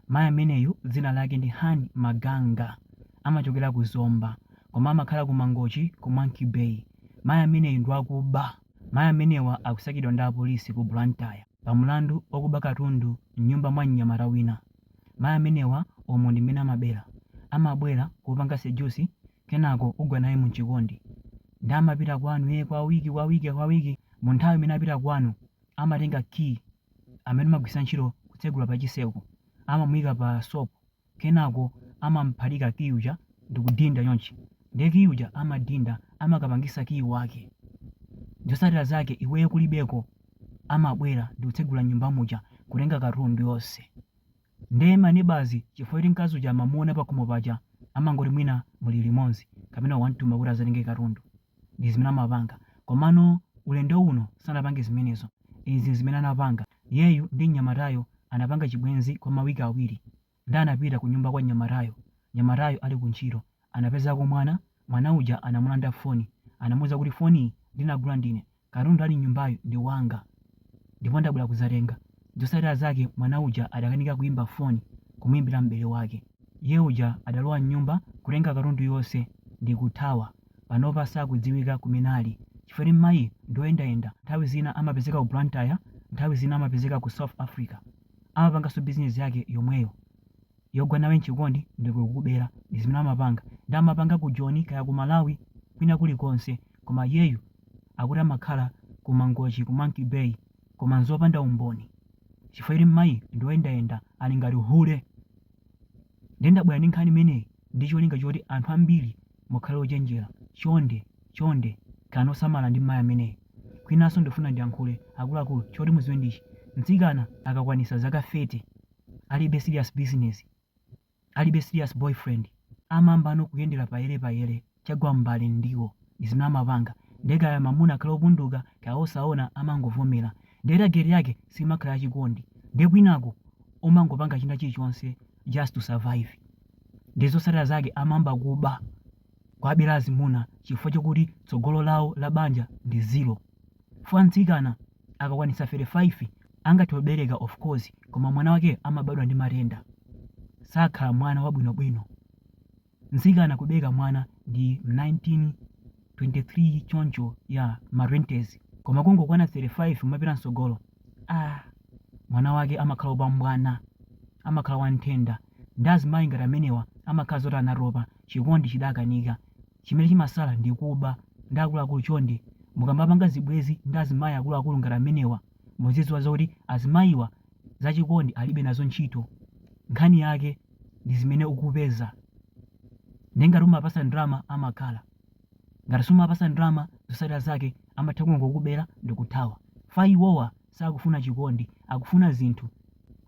mayi ameneyu dzina lake ndi Hani Maganga, amachokera ku Zomba koma amakhala ku Mangochi ku Monkey Bay. Mayi ameneyu ndi wakuba. Mayi amenewa akusakidwa ndi apolisi ku Blantyre pa mlandu okuba katundu m'nyumba mwa mnyamata wina. Mayi amenewa omwe ndi mmene amabwera kupanga sejusi kenako ugwa naye mu chikondi. Ndi amapita kwanu kwa wiki mu nthawi imene apita kwanu amatenga key amene amagwisa ntchito kutsegula pa chiseko, amamuyika pa sopo kenako amamphalika key uja ndi kudinda chonchi. Ndi key uja amadinda amakapangisa key wake. Zotsatira zake iweyo kulibeko amabwera ndi kutsegula nyumba muja kutenga katundu yonse. Ndiye manebazi chifukwa kuti mkazi uja amamuona pakhomo paja amangoti mwina muli limodzi kapena wamtuma kuti azatenge katundu. Ndi zimene amapanga. Komano ulendo uno sanapange zimenezo. Izi zimene anapanga. Yeyu ndi mnyamatayo anapanga chibwenzi kwa mawiki awiri. Ndi anapita ku nyumba kwa mnyamatayo. Mnyamatayo ali ku ntchito. Anapezako mwana uja anamulanda foni. Anamuwuza kuti foni ndinagula ndine. Katundu ali nyumbayo ndi wanga. Ndipo ndabwera kuzatenga. Zotsatira zake mwana uja adakanika kuimba foni kumuimbira mbere wake. Ye uja adalowa mnyumba kutenga katundu yonse ndi kuthawa. Panopa sakudziwika kumene ali. Chifukwa mayi ndoyendayenda. Nthawi zina amapezeka ku Blantyre, nthawi zina amapezeka ku South Africa. Amapanganso bizinesi yake yomweyo yogwa nawe mchikondi ndi kukubera. Ndi zimene amapanga. Ndi amapanga ku Joni kaya ku Malawi kwina kulikonse. Koma yeyu akuti amakhala ku Mangochi ku Monkey Bay koma nzopanda umboni. Chifukwa kuti mayi ndoyendayenda ali ngati hule. Ndi ndabwera ndi nkhani imeneyi ndi cholinga choti anthu ambiri mukhale ochenjera. Chonde kana osamala ndi mayi ameneyi. Kwinanso ndifuna ndiyankhule akuluakulu choti muziwe ndichi. Mtsikana akakwanisa zaka 30 alibe serious business, alibe serious boyfriend, amambano kuyendera payere chagwa mbali ndiwo. Ndi zimene amapanga. Ndeka ya mamuna akhala opunduka kaya osaona amangovomera. Ndera gere yake simakhala yachikondi. Ndi kwinako umangopanga china chilichonse just to survive. Ndi zotsatira zake amamba kuba kwabera azimuna chifukwa chokuti tsogolo lawo la banja ndi zero. Fwa mtsikana akakwanisa 35 angathe kubereka of course koma mwana wake amabadwa ndi matenda. Sakhala mwana wabwinobwino. Mtsikana kubereka mwana ndi 1923 choncho ya marentes. Koma kungokwana 35 umapita msogolo. Mwana wake amakhala opambwana, amakhala wanthenda. Ndi azimayi ngati amenewa amakhala zoti anaropa chikondi chidakanika. Chimene chimasala ndi kuba. Ndi akuluakulu chonde mukamapanga zibwezi ndi azimayi akuluakulu ngati amenewa muzidziwa zoti azimayiwa zachikondi alibe nazo ntchito. Nkhani yake ndi zimene ukupeza. Ndi ngati umapasa ndrama amakhala. Ngati sumapasa ndrama zotsatira zake amatha kungokubera ndi kuthawa. Fa iwowa sakufuna chikondi, akufuna zinthu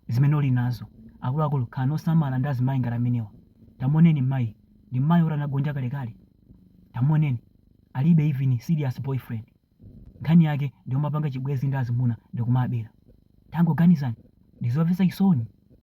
zimene uli nazo. Akuluakulu khala osamala ndi azimayi ngati amenewa. Tamuoneni mayi, ndi mayi oti anagonja kalekale. Tamuoneni alibe even serious boyfriend. Nkhani yake ndi umapanga chibwezi ndi azimuna ndi kumabera. Tangoganizani ndi zomvetsa chisoni.